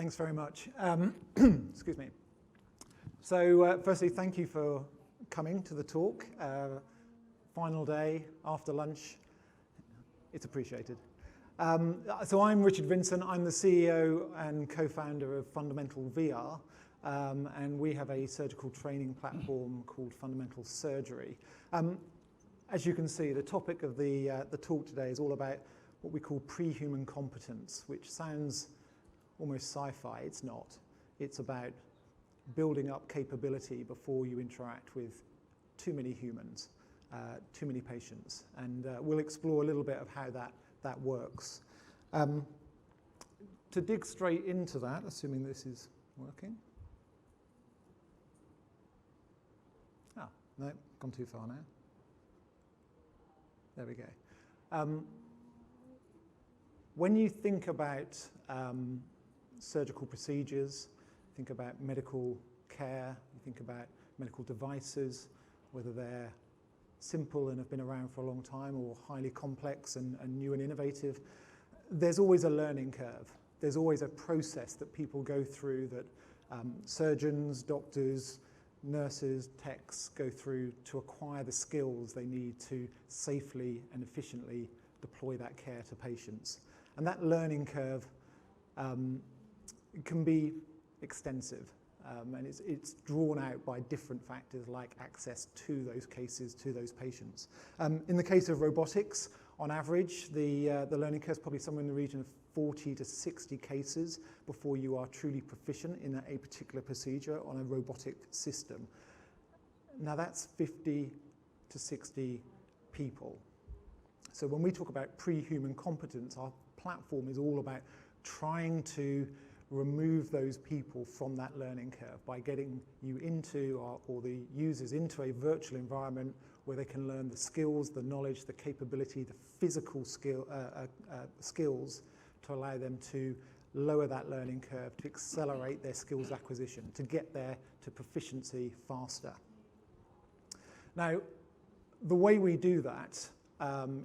Thanks very much. Excuse me. So firstly, thank you for coming to the talk. Final day after lunch. It's appreciated. So I'm Richard Vincent. I'm the CEO and co-founder of Fundamental VR, and we have a surgical training platform called Fundamental Surgery. As you can see, the topic of the talk today is all about what we call pre-human competence, which sounds almost sci-fi. It's not. It's about building up capability before you interact with too many humans, too many patients, and we'll explore a little bit of how that works. To dig straight into that, assuming this is working. Ah, no, gone too far now. There we go. When you think about surgical procedures, think about medical care, you think about medical devices, whether they're simple and have been around for a long time or highly complex and new and innovative, there's always a learning curve. There's always a process that people go through that surgeons, doctors, nurses, techs go through to acquire the skills they need to safely and efficiently deploy that care to patients. And that learning curve can be extensive, and it's drawn out by different factors like access to those cases, to those patients. In the case of robotics, on average, the learning curve is probably somewhere in the region of 40 to 60 cases before you are truly proficient in a particular procedure on a robotic system. Now that's 50 to 60 people. So when we talk about pre-human competence, our platform is all about trying to remove those people from that learning curve by getting you into, or the users into, a virtual environment where they can learn the skills, the knowledge, the capability, the physical skills to allow them to lower that learning curve, to accelerate their skills acquisition, to get there to proficiency faster. Now, the way we do that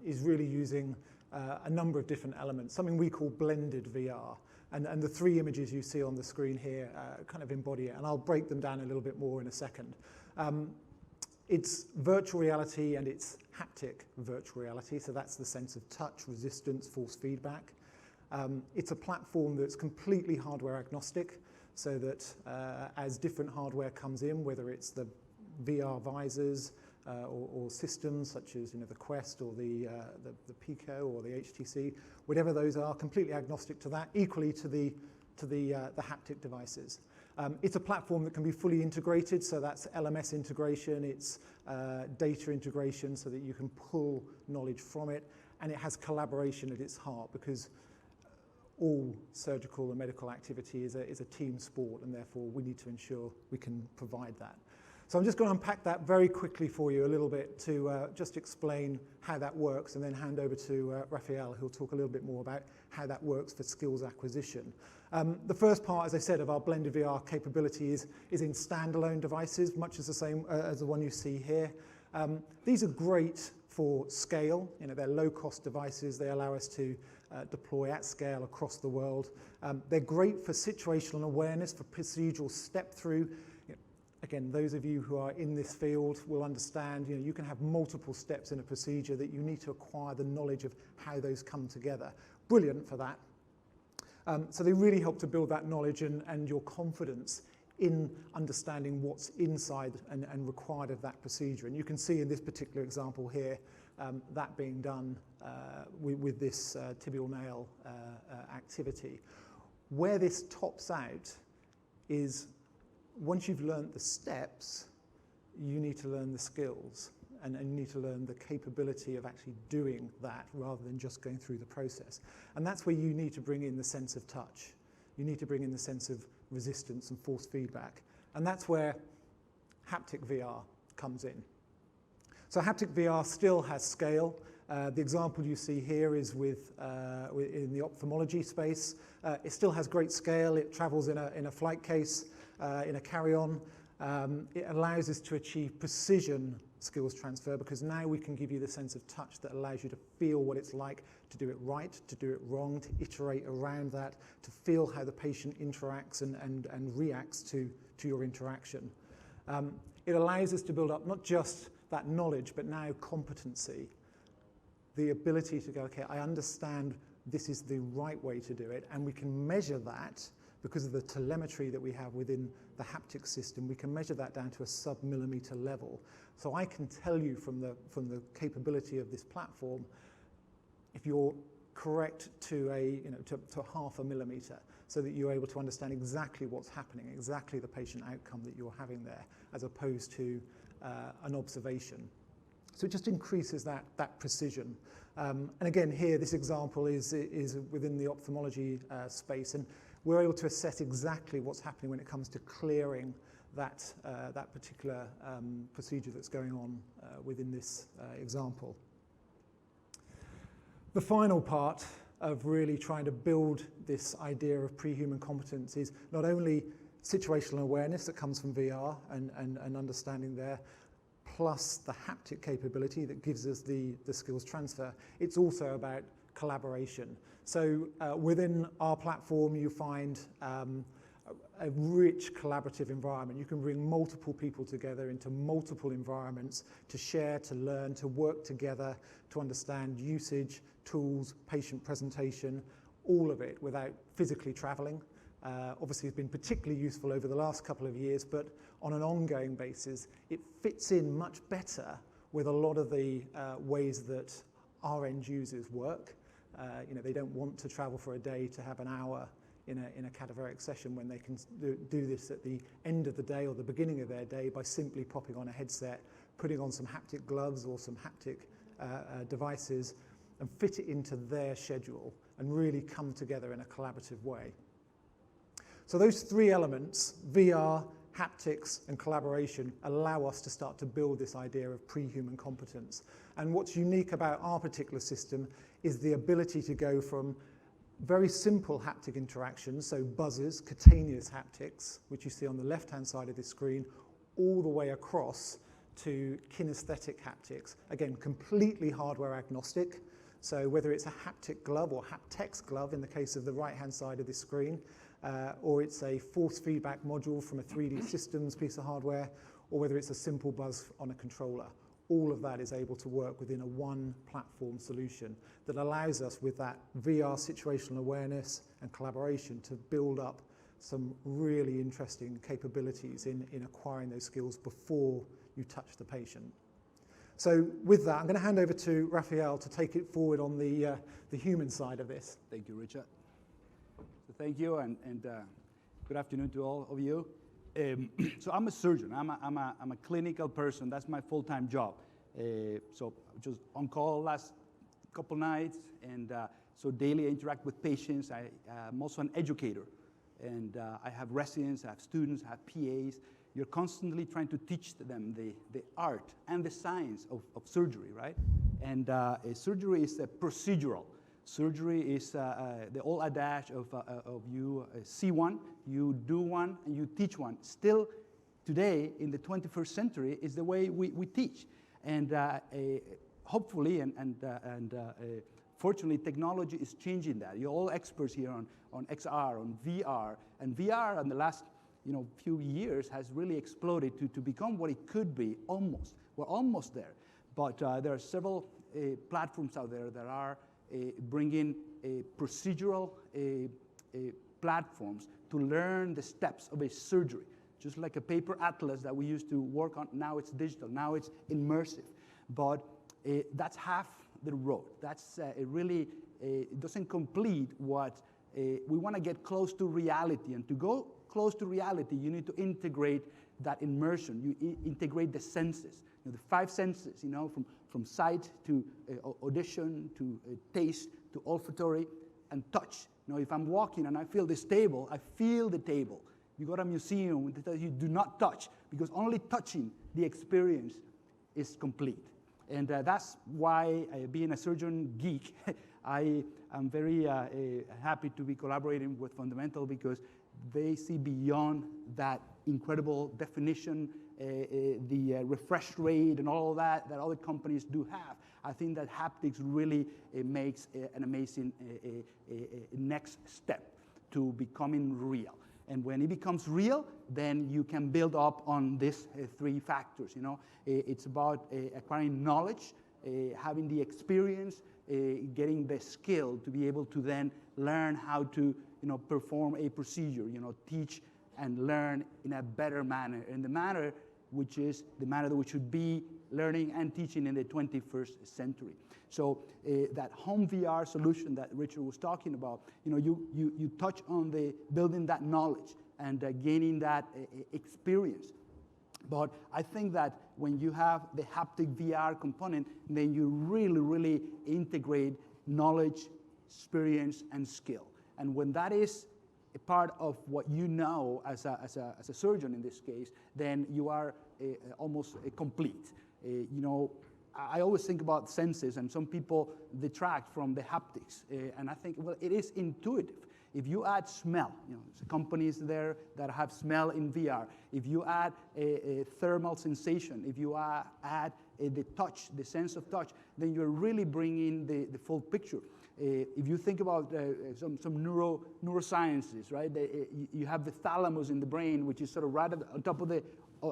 is really using a number of different elements, something we call blended VR. And the three images you see on the screen here kind of embody it, and I'll break them down a little bit more in a second. It's virtual reality and it's haptic virtual reality, so that's the sense of touch, resistance, force feedback. It's a platform that's completely hardware agnostic, so that as different hardware comes in, whether it's the VR visors or systems such as the Quest or the Pico or the HTC, whatever those are, completely agnostic to that, equally to the haptic devices. It's a platform that can be fully integrated, so that's LMS integration, it's data integration so that you can pull knowledge from it, and it has collaboration at its heart, because all surgical and medical activity is a team sport, and therefore we need to ensure we can provide that. So I'm just going to unpack that very quickly for you a little bit to just explain how that works, and then hand over to Rafael, who'll talk a little bit more about how that works for skills acquisition. The first part, as I said, of our blended VR capability is in standalone devices, much as the same as the one you see here. These are great for scale. They're low-cost devices. They allow us to deploy at scale across the world. They're great for situational awareness, for procedural step-through. Again, those of you who are in this field will understand, you can have multiple steps in a procedure that you need to acquire the knowledge of how those come together. Brilliant for that. So they really help to build that knowledge and your confidence in understanding what's inside and required of that procedure. And you can see in this particular example here, that being done with this tibial nail activity. Where this tops out is, once you've learned the steps, you need to learn the skills, and you need to learn the capability of actually doing that rather than just going through the process. And that's where you need to bring in the sense of touch. You need to bring in the sense of resistance and force feedback. And that's where haptic VR comes in. So haptic VR still has scale. The example you see here is in the ophthalmology space. It still has great scale. It travels in a flight case, in a carry-on. It allows us to achieve precision skills transfer, because now we can give you the sense of touch that allows you to feel what it's like to do it right, to do it wrong, to iterate around that, to feel how the patient interacts and reacts to your interaction. It allows us to build up not just that knowledge, but now competency, the ability to go, okay, I understand this is the right way to do it, and we can measure that because of the telemetry that we have within the haptic system. We can measure that down to a sub-millimeter level. So I can tell you from the capability of this platform if you're correct to to half a millimeter, so that you're able to understand exactly what's happening, exactly the patient outcome that you're having there, as opposed to an observation. So it just increases that precision. And again, here, this example is within the ophthalmology space, and we're able to assess exactly what's happening when it comes to clearing that particular procedure that's going on within this example. The final part of really trying to build this idea of pre-human competence is not only situational awareness that comes from VR and understanding there, plus the haptic capability that gives us the skills transfer. It's also about collaboration. So within our platform, you find a rich collaborative environment. You can bring multiple people together into multiple environments to share, to learn, to work together, to understand usage, tools, patient presentation, all of it without physically traveling. Obviously, it's been particularly useful over the last couple of years, but on an ongoing basis, it fits in much better with a lot of the ways that our end users work. They don't want to travel for a day to have an hour in a cadaveric session when they can do this at the end of the day or the beginning of their day by simply popping on a headset, putting on some haptic gloves or some haptic devices, and fit it into their schedule and really come together in a collaborative way. So those three elements, VR, haptics, and collaboration, allow us to start to build this idea of pre-human competence. And what's unique about our particular system is the ability to go from very simple haptic interactions, so buzzers, cutaneous haptics, which you see on the left-hand side of this screen, all the way across to kinesthetic haptics. Again, completely hardware agnostic. So whether it's a haptic glove or haptics glove in the case of the right-hand side of this screen, or it's a force feedback module from a 3D systems piece of hardware, or whether it's a simple buzz on a controller. All of that is able to work within a one platform solution that allows us, with that VR situational awareness and collaboration, to build up some really interesting capabilities in acquiring those skills before you touch the patient. So with that, I'm going to hand over to Rafael to take it forward on the human side of this. Thank you, Richard. So thank you, and good afternoon to all of you. So I'm a surgeon. I'm a clinical person. That's my full-time job. So just on call last couple nights, and so daily I interact with patients. I'm also an educator, and I have residents, I have students, I have PAs. You're constantly trying to teach them the art and the science of surgery, right? And surgery is procedural. Surgery is the old adage of you see one, you do one, and you teach one. Still, today, in the 21st century, is the way we teach. And hopefully, and fortunately, technology is changing that. You're all experts here on XR, on VR. And VR in the last few years has really exploded to become what it could be, almost. We're almost there. But there are several platforms out there that are bringing procedural platforms to learn the steps of a surgery. Just like a paper atlas that we used to work on, now it's digital, now it's immersive. But that's half the road. That's it doesn't complete what we want to get close to reality. And to go close to reality, you need to integrate that immersion. You integrate the senses, the five senses, from sight to audition to taste to olfactory and touch. If I'm walking and I feel this table, I feel the table. You go to a museum, they tell you do not touch, because only touching the experience is complete. And that's why, being a surgeon geek, I am very happy to be collaborating with Fundamental, because they see beyond that incredible definition the refresh rate and all of that other companies do have. I think that haptics really makes an amazing next step to becoming real. And when it becomes real, then you can build up on these three factors. You know, it's about acquiring knowledge, having the experience, getting the skill to be able to then learn how to, perform a procedure. Teach and learn in a better manner, in the manner which is the manner that we should be learning and teaching in the 21st century. So that home VR solution that Richard was talking about, you touch on the building that knowledge and gaining that experience. But I think that when you have the haptic VR component, then you really, really integrate knowledge, experience, and skill. And when that is a part of what you know as a surgeon in this case, then you are almost complete. I always think about senses, and some people detract from the haptics. And I think, well, it is intuitive. If you add smell, there's companies there that have smell in VR. If you add a thermal sensation, if you add the touch, the sense of touch, then you're really bringing the full picture. If you think about some neurosciences, right? You have the thalamus in the brain, which is sort of right on top of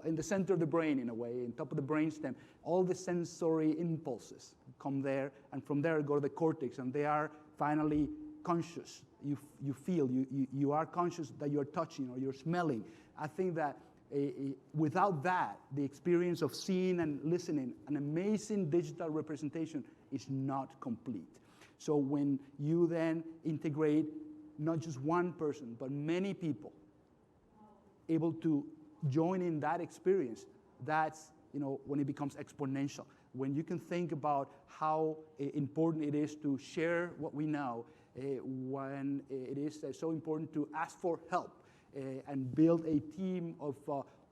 in the center of the brain in a way, on top of the brainstem. All the sensory impulses come there, and from there go to the cortex, and they are finally conscious. You feel, you are conscious that you're touching or you're smelling. I think that without that, the experience of seeing and listening, an amazing digital representation is not complete. So when you then integrate not just one person, but many people able to join in that experience, that's when it becomes exponential. When you can think about how important it is to share what we know, when it is so important to ask for help and build a team of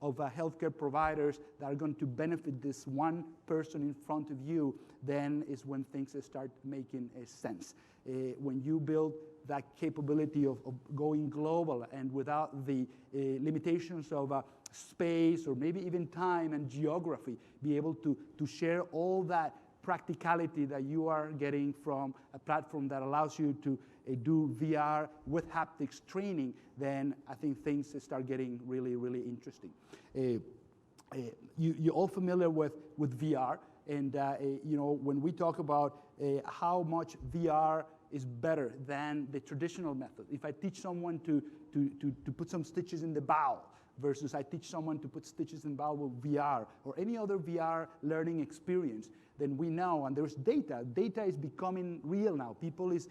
healthcare providers that are going to benefit this one person in front of you, then is when things start making sense. When you build that capability of going global and without the limitations of space or maybe even time and geography, be able to share all that practicality that you are getting from a platform that allows you to do VR with haptics training, then I think things start getting really, really interesting. You're all familiar with VR, and when we talk about how much VR is better than the traditional method. If I teach someone to put some stitches in the bowel versus I teach someone to put stitches in the bowel with VR or any other VR learning experience, then we know, and there's data. Data is becoming real now. People is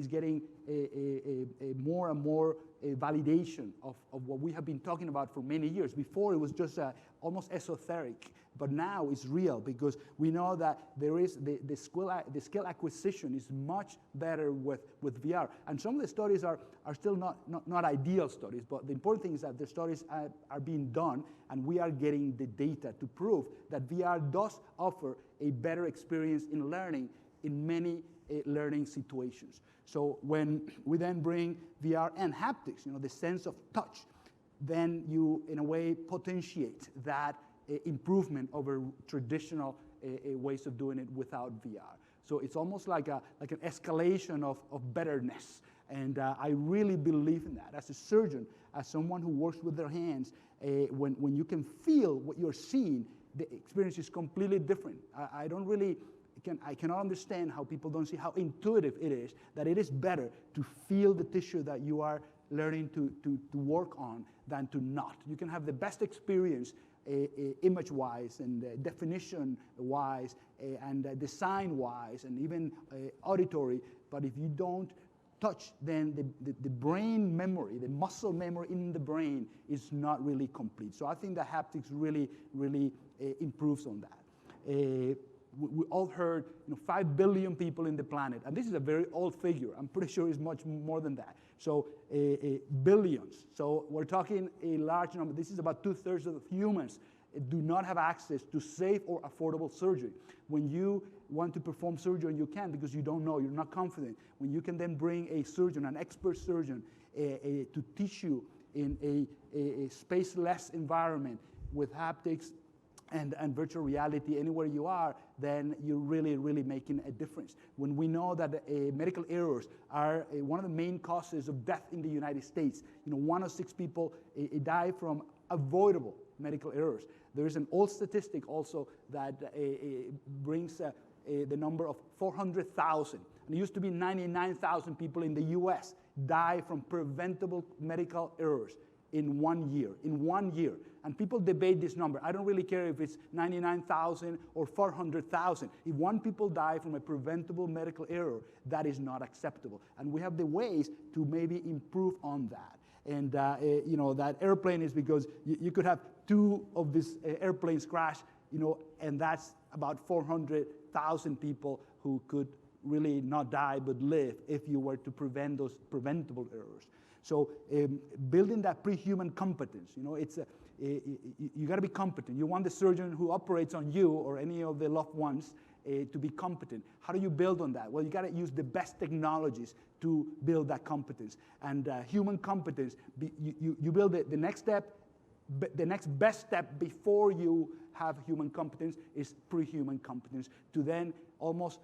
getting a more and more validation of what we have been talking about for many years. Before, it was just almost esoteric, but now it's real because we know that there is the skill acquisition is much better with VR. And some of the studies are still not ideal studies, but the important thing is that the studies are being done, and we are getting the data to prove that VR does offer a better experience in learning in many learning situations. So when we then bring VR and haptics, the sense of touch, then you, in a way, potentiate that improvement over traditional ways of doing it without VR. So it's almost like an escalation of betterness. And I really believe in that. As a surgeon, as someone who works with their hands, when you can feel what you're seeing, the experience is completely different. I cannot understand how people don't see how intuitive it is, that it is better to feel the tissue that you are learning to work on than to not. You can have the best experience image-wise and definition-wise and design-wise and even auditory, but if you don't touch, then the brain memory, the muscle memory in the brain is not really complete. So I think that haptics really, really improves on that. We all heard 5 billion people in the planet, and this is a very old figure. I'm pretty sure it's much more than that. So billions. So we're talking a large number. This is about 2/3 of humans do not have access to safe or affordable surgery. When you want to perform surgery, you can because you don't know, you're not confident. When you can then bring a surgeon, an expert surgeon, to teach you in a spaceless environment, with haptics and virtual reality anywhere you are, then you're really, really making a difference. When we know that medical errors are one of the main causes of death in the United States, 1 of 6 people die from avoidable medical errors. There is an old statistic also that brings the number of 400,000. And it used to be 99,000 people in the US die from preventable medical errors in 1 year. In 1 year. And people debate this number. I don't really care if it's 99,000 or 400,000. If 1 people die from a preventable medical error, that is not acceptable. And we have the ways to maybe improve on that. And that airplane is because you could have 2 of these airplanes crash, and that's about 400,000 people who could really not die but live if you were to prevent those preventable errors. So building that pre-human competence, it's you got to be competent. You want the surgeon who operates on you or any of the loved ones to be competent. How do you build on that? Well, you got to use the best technologies to build that competence. And human competence, you build the next step. The next best step before you have human competence is pre-human competence, to then almost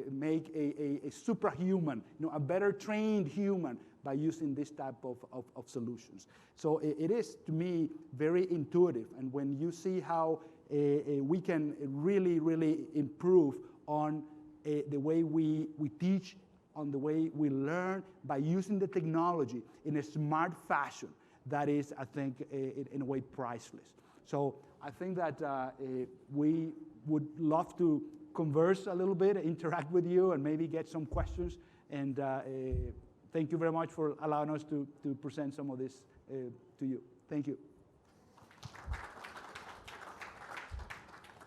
make a suprahuman, a better trained human by using this type of solutions. So it is, to me, very intuitive. And when you see how we can really, really improve on the way we teach, on the way we learn, by using the technology in a smart fashion, that is, I think, in a way priceless. So I think that we would love to converse a little bit, interact with you, and maybe get some questions. And thank you very much for allowing us to present some of this to you. Thank you.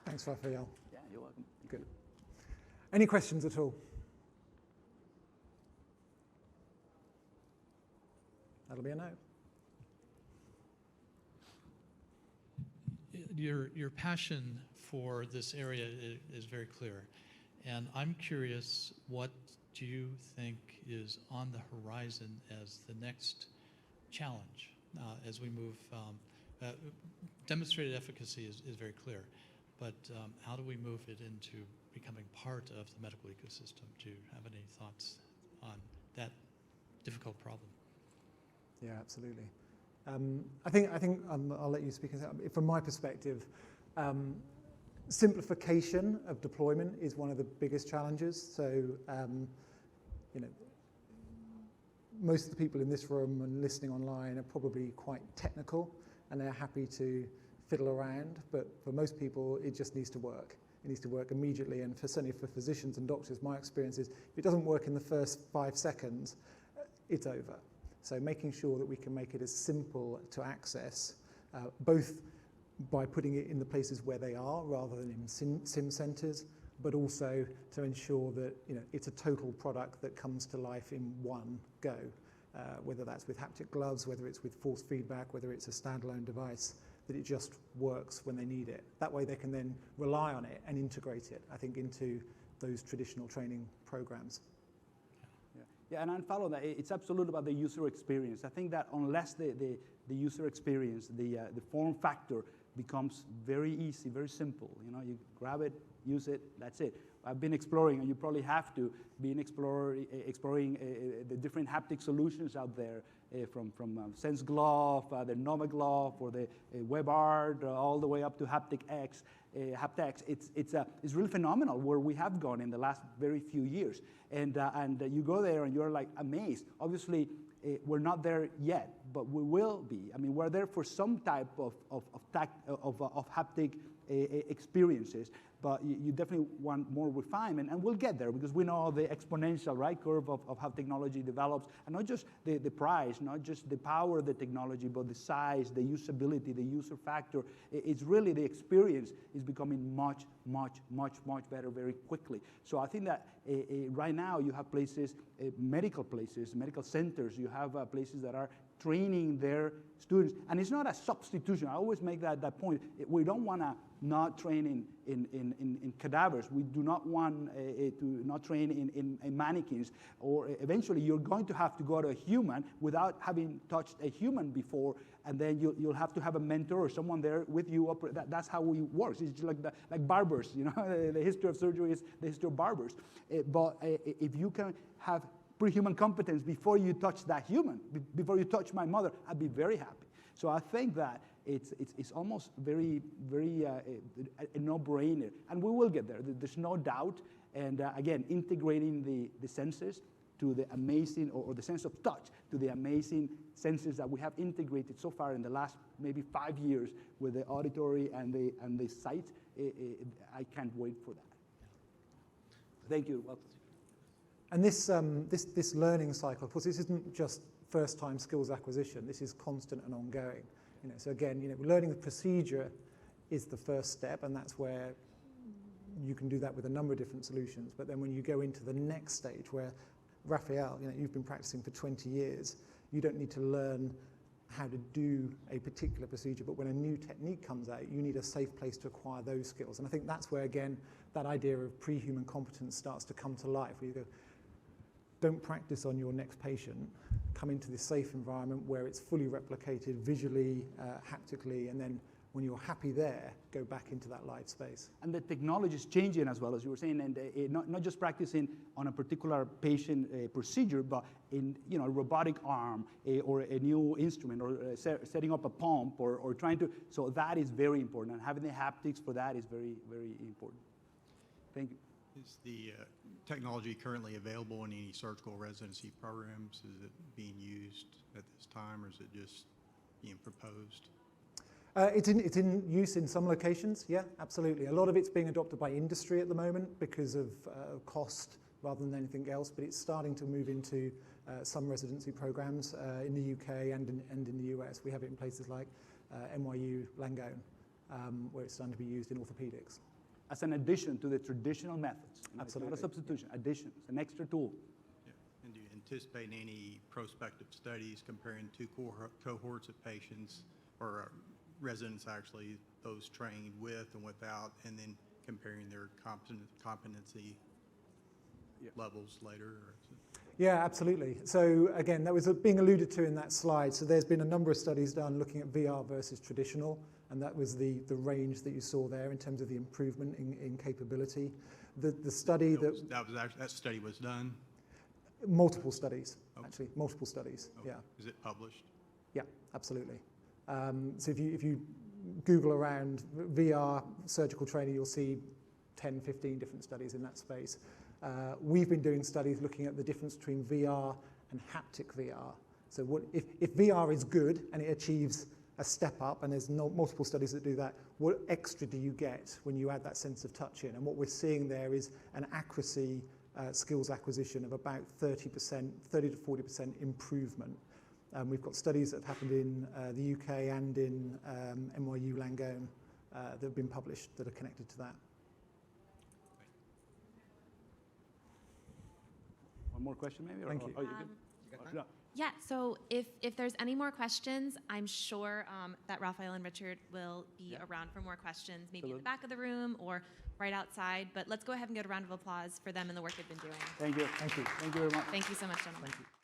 Thanks, Rafael. Yeah, you're welcome. Good. Any questions at all? That'll be a no. Your passion for this area is very clear. And I'm curious, what do you think is on the horizon as the next challenge as we move? Demonstrated efficacy is very clear, but how do we move it into becoming part of the medical ecosystem? Do you have any thoughts on that difficult problem? Yeah, absolutely. I think I'll let you speak. From my perspective, simplification of deployment is one of the biggest challenges. So, most of the people in this room and listening online are probably quite technical, and they're happy to fiddle around. But for most people, it just needs to work. It needs to work immediately. And certainly for physicians and doctors, my experience is if it doesn't work in the first 5 seconds, it's over. So making sure that we can make it as simple to access, both by putting it in the places where they are rather than in sim centers, but also to ensure that it's a total product that comes to life in one go, whether that's with haptic gloves, whether it's with force feedback, whether it's a standalone device, that it just works when they need it. That way they can then rely on it and integrate it, I think, into those traditional training programs. Yeah, and I follow that. It's absolutely about the user experience. I think that unless the user experience, the form factor becomes very easy, very simple. You grab it, use it, that's it. I've been exploring, and you probably have to, exploring the different haptic solutions out there, from Sense Glove, the Nova Glove, or the WebArt, all the way up to haptics. It's really phenomenal where we have gone in the last very few years, and you go there and you're like amazed. Obviously, we're not there yet, but we will be. I mean, we're there for some type of haptic experiences, but you definitely want more refinement, and we'll get there because we know the exponential curve of how technology develops, and not just the price, not just the power of the technology, but the size, the usability, the user factor. It's really the experience is becoming much, much, much, much better very quickly. So I think that right now you have places, medical centers, you have places that are training their students, and it's not a substitution. I always make that point. We don't want to not train in cadavers. We do not want to not train in mannequins, or eventually you're going to have to go to a human without having touched a human before, and then you'll have to have a mentor or someone there with you. That's how it works. It's just like barbers, you know. The history of surgery is the history of barbers. But if you can have pre-human competence before you touch that human, before you touch my mother, I'd be very happy. So I think that it's almost very a no-brainer, and we will get there. There's no doubt. And again, integrating the senses to the amazing, or the sense of touch to the amazing senses that we have integrated so far in the last maybe 5 years with the auditory and the sight. I can't wait for that. Thank you. Welcome. And this learning cycle, of course, this isn't just first-time skills acquisition. This is constant and ongoing. You know, so again, you know, learning the procedure is the first step, and that's where you can do that with a number of different solutions. But then when you go into the next stage, where Rafael, you know, you've been practicing for 20 years, you don't need to learn how to do a particular procedure, but when a new technique comes out, you need a safe place to acquire those skills. And I think that's where, again, that idea of pre-human competence starts to come to life, where you go, don't practice on your next patient, come into this safe environment where it's fully replicated visually, haptically, and then when you're happy there, go back into that live space. And the technology is changing as well, as you were saying, and not just practicing on a particular patient procedure, but in, you know, a robotic arm or a new instrument, or setting up a pump, or trying to, so that is very important, and having the haptics for that is very, very important. Thank you. Is the technology currently available in any surgical residency programs? Is it being used at this time, or is it just being proposed? It's in use in some locations, yeah, absolutely. A lot of it's being adopted by industry at the moment because of cost rather than anything else, but it's starting to move into some residency programs in the UK and in the US. We have it in places like NYU Langone, where it's starting to be used in orthopedics. As an addition to the traditional methods. Absolutely. It's not a substitution, addition. It's an extra tool. Yeah. And do you anticipate any prospective studies comparing two cohorts of patients, or residents actually, those trained with and without, and then comparing their competency levels later? Yeah, absolutely. So again, that was being alluded to in that slide. So there's been a number of studies done looking at VR versus traditional, and that was the range that you saw there in terms of the improvement in capability. The study that study was done? Multiple studies, okay. Actually, multiple studies, okay. Yeah. Is it published? Yeah, absolutely. So if you Google around VR surgical training, you'll see 10, 15 different studies in that space. We've been doing studies looking at the difference between VR and haptic VR. So if VR is good and it achieves a step up, and there's multiple studies that do that, what extra do you get when you add that sense of touch in? And what we're seeing there is an accuracy skills acquisition of about 30 to 40% improvement. We've got studies that have happened in the UK and in NYU Langone that have been published that are connected to that. One more question, maybe? Thank you. Oh, you good? Yeah, so if there's any more questions, I'm sure that Rafael and Richard will be around for more questions, maybe in the back of the room or right outside. But let's go ahead and get a round of applause for them and the work they've been doing. Thank you. Thank you. Thank you very much. Thank you so much, gentlemen. Thank you.